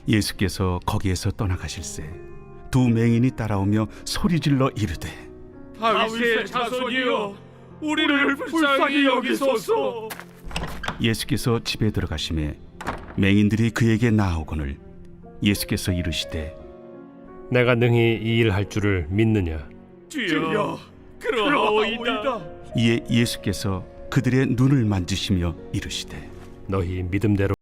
예수께서 거기에서 떠나가실새 두 맹인이 따라오며 소리질러 이르되 다윗의 자손이여 우리를 불쌍히 여기소서. 예수께서 집에 들어가시매 맹인들이 그에게 나아오거늘 예수께서 이르시되 내가 능히 이 일 할 줄을 믿느냐? 주여 그러하오이다. 이에 예수께서 그들의 눈을 만지시며 이르시되 너희 믿음대로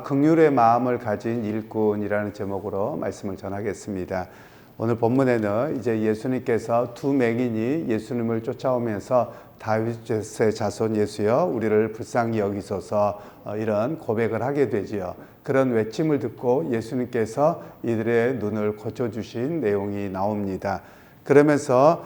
긍휼의 마음을 가진 일꾼이라는 제목으로 말씀을 전하겠습니다. 오늘 본문에는 이제 예수님께서 두 맹인이 예수님을 쫓아오면서 다윗의 자손 예수여 우리를 불쌍히 여기소서 이런 고백을 하게 되지요. 그런 외침을 듣고 예수님께서 이들의 눈을 고쳐주신 내용이 나옵니다. 그러면서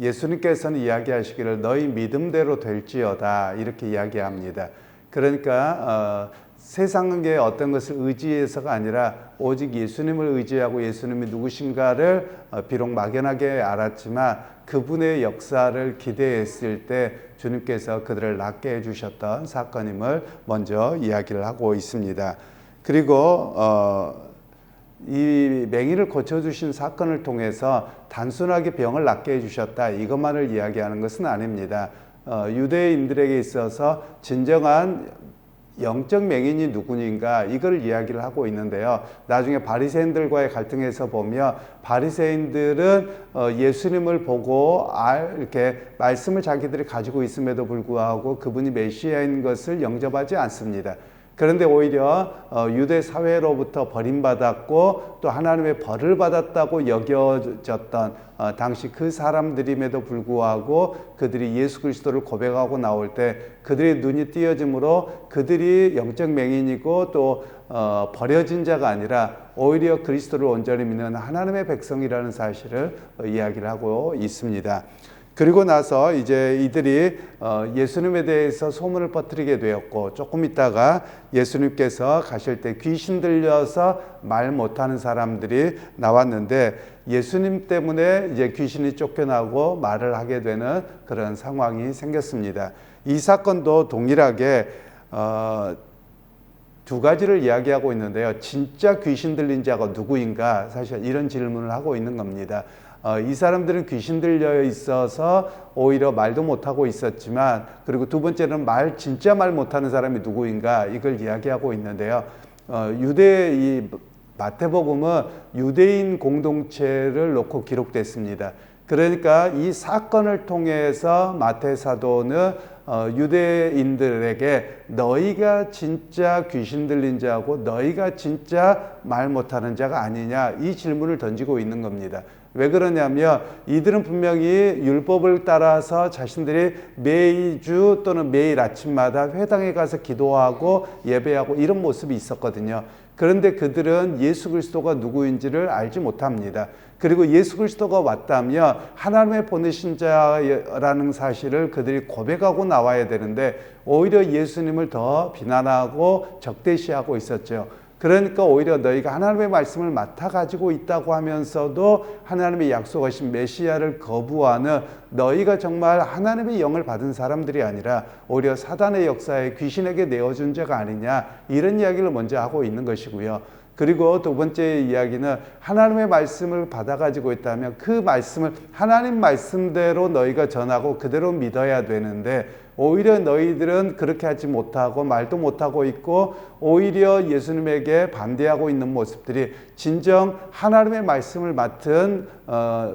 예수님께서는 이야기하시기를 너희 믿음대로 될지어다 이렇게 이야기합니다. 그러니까 세상의 어떤 것을 의지해서가 아니라 오직 예수님을 의지하고 예수님이 누구신가를 비록 막연하게 알았지만 그분의 역사를 기대했을 때 주님께서 그들을 낫게 해주셨던 사건임을 먼저 이야기를 하고 있습니다. 그리고 이 맹인을 고쳐주신 사건을 통해서 단순하게 병을 낫게 해주셨다 이것만을 이야기하는 것은 아닙니다. 유대인들에게 있어서 진정한 영적 맹인이 누구인가 이걸 이야기를 하고 있는데요. 나중에 바리새인들과의 갈등에서 보면 바리새인들은 예수님을 보고 이렇게 말씀을 자기들이 가지고 있음에도 불구하고 그분이 메시아인 것을 영접하지 않습니다. 그런데 오히려 유대 사회로부터 버림받았고 또 하나님의 벌을 받았다고 여겨졌던 당시 그 사람들임에도 불구하고 그들이 예수 그리스도를 고백하고 나올 때 그들의 눈이 띄어짐으로 그들이 영적 맹인이고 또 버려진 자가 아니라 오히려 그리스도를 온전히 믿는 하나님의 백성이라는 사실을 이야기를 하고 있습니다. 그리고 나서 이제 이들이 예수님에 대해서 소문을 퍼뜨리게 되었고 조금 있다가 예수님께서 가실 때 귀신 들려서 말 못하는 사람들이 나왔는데 예수님 때문에 이제 귀신이 쫓겨나고 말을 하게 되는 그런 상황이 생겼습니다. 이 사건도 동일하게 두 가지를 이야기하고 있는데요. 진짜 귀신 들린 자가 누구인가? 사실 이런 질문을 하고 있는 겁니다. 이 사람들은 귀신 들려 있어서 오히려 말도 못하고 있었지만 그리고 두 번째는 진짜 말 못하는 사람이 누구인가 이걸 이야기하고 있는데요. 이 마태복음은 유대인 공동체를 놓고 기록됐습니다. 그러니까 이 사건을 통해서 마태 사도는 유대인들에게 너희가 진짜 귀신 들린 자고 너희가 진짜 말 못하는 자가 아니냐 이 질문을 던지고 있는 겁니다. 왜 그러냐면 이들은 분명히 율법을 따라서 자신들이 매주 또는 매일 아침마다 회당에 가서 기도하고 예배하고 이런 모습이 있었거든요. 그런데 그들은 예수 그리스도가 누구인지를 알지 못합니다. 그리고 예수 그리스도가 왔다면 하나님의 보내신 자라는 사실을 그들이 고백하고 나와야 되는데 오히려 예수님을 더 비난하고 적대시하고 있었죠. 그러니까 오히려 너희가 하나님의 말씀을 맡아가지고 있다고 하면서도 하나님의 약속하신 메시아를 거부하는 너희가 정말 하나님의 영을 받은 사람들이 아니라 오히려 사단의 역사에 귀신에게 내어준 자가 아니냐 이런 이야기를 먼저 하고 있는 것이고요. 그리고 두 번째 이야기는 하나님의 말씀을 받아가지고 있다면 그 말씀을 하나님 말씀대로 너희가 전하고 그대로 믿어야 되는데 오히려 너희들은 그렇게 하지 못하고 말도 못하고 있고 오히려 예수님에게 반대하고 있는 모습들이 진정 하나님의 말씀을 맡은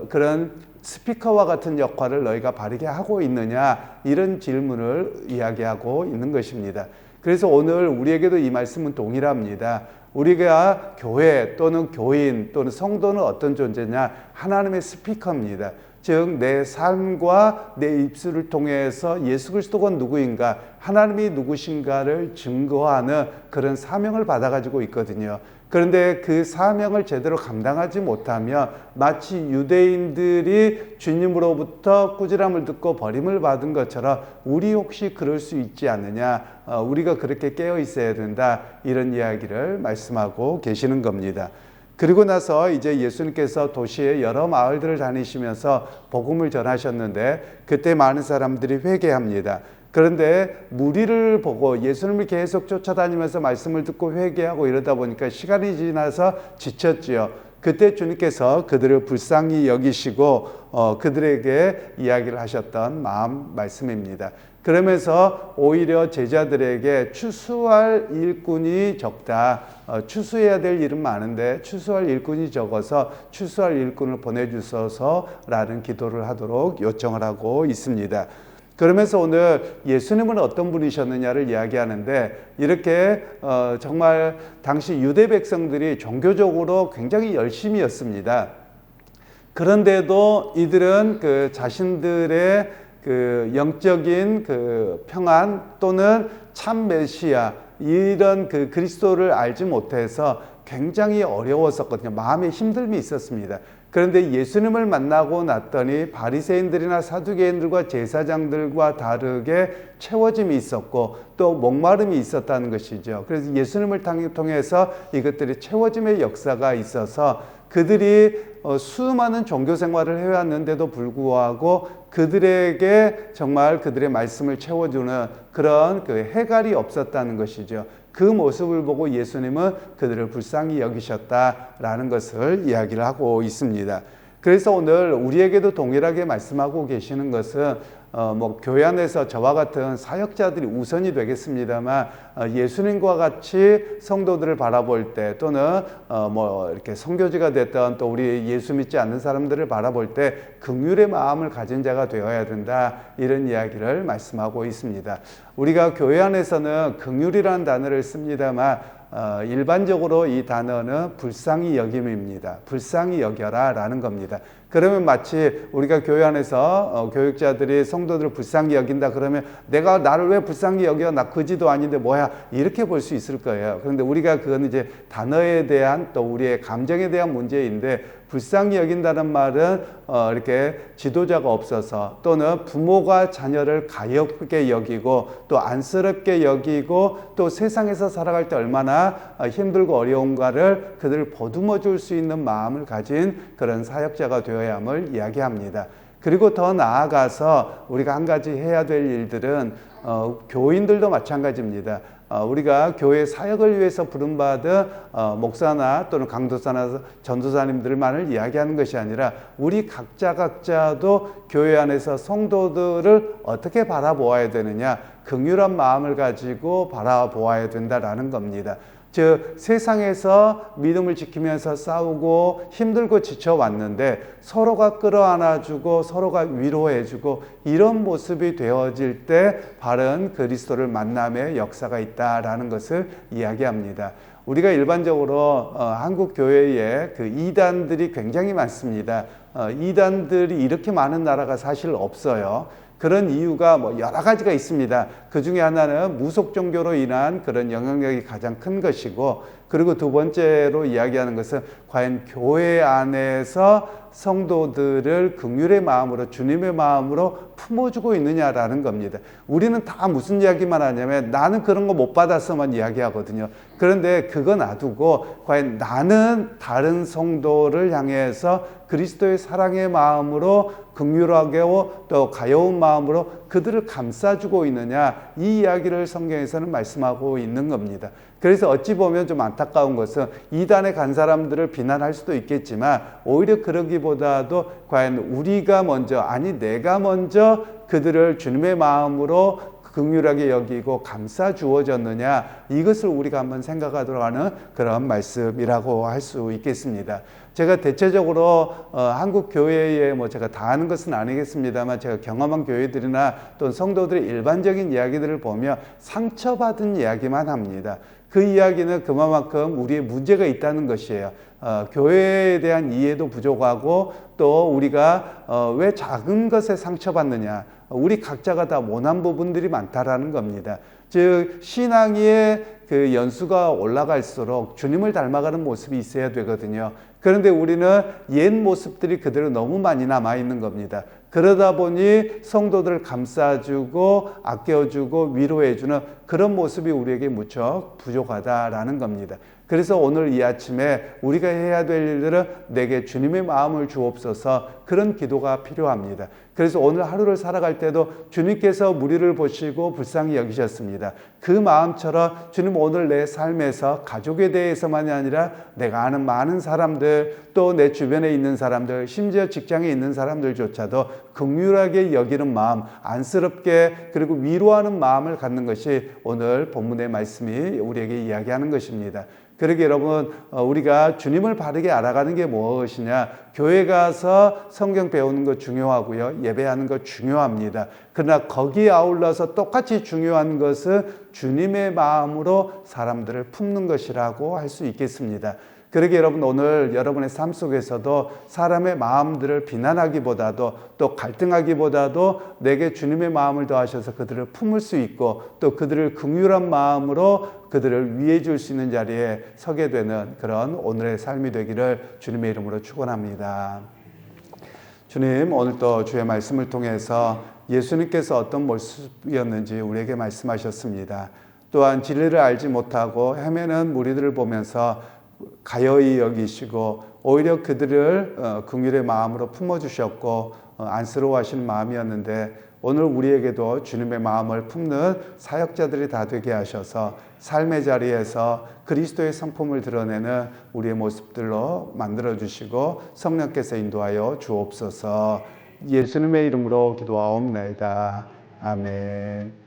그런 스피커와 같은 역할을 너희가 바르게 하고 있느냐, 이런 질문을 이야기하고 있는 것입니다. 그래서 오늘 우리에게도 이 말씀은 동일합니다. 우리가 교회 또는 교인 또는 성도는 어떤 존재냐? 하나님의 스피커입니다. 즉 내 삶과 내 입술을 통해서 예수 그리스도가 누구인가, 하나님이 누구신가를 증거하는 그런 사명을 받아가지고 있거든요. 그런데 그 사명을 제대로 감당하지 못하면 마치 유대인들이 주님으로부터 꾸지람을 듣고 버림을 받은 것처럼 우리 혹시 그럴 수 있지 않느냐, 우리가 그렇게 깨어 있어야 된다, 이런 이야기를 말씀하고 계시는 겁니다. 그리고 나서 이제 예수님께서 도시의 여러 마을들을 다니시면서 복음을 전하셨는데 그때 많은 사람들이 회개합니다. 그런데 무리를 보고 예수님을 계속 쫓아다니면서 말씀을 듣고 회개하고 이러다 보니까 시간이 지나서 지쳤지요. 그때 주님께서 그들을 불쌍히 여기시고 그들에게 이야기를 하셨던 말씀입니다. 그러면서 오히려 제자들에게 추수할 일꾼이 적다. 추수해야 될 일은 많은데 추수할 일꾼이 적어서 추수할 일꾼을 보내주소서라는 기도를 하도록 요청을 하고 있습니다. 그러면서 오늘 예수님은 어떤 분이셨느냐를 이야기하는데 이렇게 정말 당시 유대 백성들이 종교적으로 굉장히 열심이었습니다. 그런데도 이들은 그 자신들의 그 영적인 그 평안 또는 참 메시아, 이런 그 그리스도를 알지 못해서 굉장히 어려웠었거든요. 마음에 힘듦이 있었습니다. 그런데 예수님을 만나고 났더니 바리새인들이나 사두개인들과 제사장들과 다르게 채워짐이 있었고 또 목마름이 있었다는 것이죠. 그래서 예수님을 통해서 이것들이 채워짐의 역사가 있어서 그들이 수많은 종교 생활을 해왔는데도 불구하고 그들에게 정말 그들의 말씀을 채워주는 그런 그 해갈이 없었다는 것이죠. 그 모습을 보고 예수님은 그들을 불쌍히 여기셨다라는 것을 이야기를 하고 있습니다. 그래서 오늘 우리에게도 동일하게 말씀하고 계시는 것은 교회 안에서 저와 같은 사역자들이 우선이 되겠습니다만 예수님과 같이 성도들을 바라볼 때 또는 이렇게 선교지가 됐던 또 우리 예수 믿지 않는 사람들을 바라볼 때 긍휼의 마음을 가진 자가 되어야 된다, 이런 이야기를 말씀하고 있습니다. 우리가 교회 안에서는 긍휼이라는 단어를 씁니다만 일반적으로 이 단어는 불쌍히 여김입니다. 불쌍히 여겨라 라는 겁니다. 그러면 마치 우리가 교회 안에서 교육자들이 성도들을 불쌍히 여긴다 그러면 내가 나를 왜 불쌍히 여겨? 나 그지도 아닌데 뭐야? 이렇게 볼 수 있을 거예요. 그런데 우리가 그건 이제 단어에 대한 또 우리의 감정에 대한 문제인데 불쌍히 여긴다는 말은 이렇게 지도자가 없어서 또는 부모가 자녀를 가엾게 여기고 또 안쓰럽게 여기고 또 세상에서 살아갈 때 얼마나 힘들고 어려운가를 그들을 보듬어 줄 수 있는 마음을 가진 그런 사역자가 되어야 함을 이야기합니다. 그리고 더 나아가서 우리가 한 가지 해야 될 일들은 교인들도 마찬가지입니다. 우리가 교회 사역을 위해서 부름받은 목사나 또는 강도사나 전도사님들만을 이야기하는 것이 아니라 우리 각자도 교회 안에서 성도들을 어떻게 바라보아야 되느냐, 긍휼한 마음을 가지고 바라보아야 된다라는 겁니다. 즉 세상에서 믿음을 지키면서 싸우고 힘들고 지쳐왔는데 서로가 끌어안아주고 서로가 위로해주고 이런 모습이 되어질 때 바른 그리스도를 만남의 역사가 있다라는 것을 이야기합니다. 우리가 일반적으로 한국 교회에 그 이단들이 굉장히 많습니다. 이단들이 이렇게 많은 나라가 사실 없어요. 그런 이유가 여러 가지가 있습니다. 그 중에 하나는 무속 종교로 인한 그런 영향력이 가장 큰 것이고, 그리고 두 번째로 이야기하는 것은 과연 교회 안에서 성도들을 긍휼의 마음으로 주님의 마음으로 품어주고 있느냐라는 겁니다. 우리는 다 무슨 이야기만 하냐면 나는 그런 거 못 받았어만 이야기하거든요. 그런데 그거 놔두고 과연 나는 다른 성도를 향해서 그리스도의 사랑의 마음으로 긍휼하게 또 가여운 마음으로 그들을 감싸주고 있느냐, 이 이야기를 성경에서는 말씀하고 있는 겁니다. 그래서 어찌 보면 좀 안타까운 것은 이단에 간 사람들을 비난할 수도 있겠지만 오히려 그러기보다도 과연 우리가 먼저, 아니 내가 먼저 그들을 주님의 마음으로 긍휼하게 여기고 감싸 주어졌느냐, 이것을 우리가 한번 생각하도록 하는 그런 말씀이라고 할 수 있겠습니다. 제가 대체적으로 한국 교회에 제가 다 아는 것은 아니겠습니다만 제가 경험한 교회들이나 또 성도들의 일반적인 이야기들을 보면 상처받은 이야기만 합니다. 그 이야기는 그만큼 우리의 문제가 있다는 것이에요. 교회에 대한 이해도 부족하고 또 우리가 왜 작은 것에 상처받느냐, 우리 각자가 다 모난 부분들이 많다라는 겁니다. 즉 신앙의 그 연수가 올라갈수록 주님을 닮아가는 모습이 있어야 되거든요. 그런데 우리는 옛 모습들이 그대로 너무 많이 남아있는 겁니다. 그러다 보니 성도들을 감싸주고 아껴주고 위로해주는 그런 모습이 우리에게 무척 부족하다라는 겁니다. 그래서 오늘 이 아침에 우리가 해야 될 일들은 내게 주님의 마음을 주옵소서, 그런 기도가 필요합니다. 그래서 오늘 하루를 살아갈 때도 주님께서 무리를 보시고 불쌍히 여기셨습니다. 그 마음처럼 주님 오늘 내 삶에서 가족에 대해서만이 아니라 내가 아는 많은 사람들, 또 내 주변에 있는 사람들, 심지어 직장에 있는 사람들조차도 긍휼하게 여기는 마음, 안쓰럽게 그리고 위로하는 마음을 갖는 것이 오늘 본문의 말씀이 우리에게 이야기하는 것입니다. 그러게 여러분, 우리가 주님을 바르게 알아가는 게 무엇이냐? 교회 가서 성경 배우는 거 중요하고요, 예배하는 거 중요합니다. 그러나 거기에 아울러서 똑같이 중요한 것은 주님의 마음으로 사람들을 품는 것이라고 할 수 있겠습니다. 그러게 여러분, 오늘 여러분의 삶 속에서도 사람의 마음들을 비난하기보다도 또 갈등하기보다도 내게 주님의 마음을 더하셔서 그들을 품을 수 있고 또 그들을 긍휼한 마음으로 그들을 위해 줄 수 있는 자리에 서게 되는 그런 오늘의 삶이 되기를 주님의 이름으로 축원합니다. 주님, 오늘 또 주의 말씀을 통해서 예수님께서 어떤 모습이었는지 우리에게 말씀하셨습니다. 또한 진리를 알지 못하고 헤매는 무리들을 보면서 가여이 여기시고 오히려 그들을 긍휼의 마음으로 품어주셨고 안쓰러워하시는 마음이었는데, 오늘 우리에게도 주님의 마음을 품는 사역자들이 다 되게 하셔서 삶의 자리에서 그리스도의 성품을 드러내는 우리의 모습들로 만들어주시고 성령께서 인도하여 주옵소서. 예수님의 이름으로 기도하옵나이다. 아멘.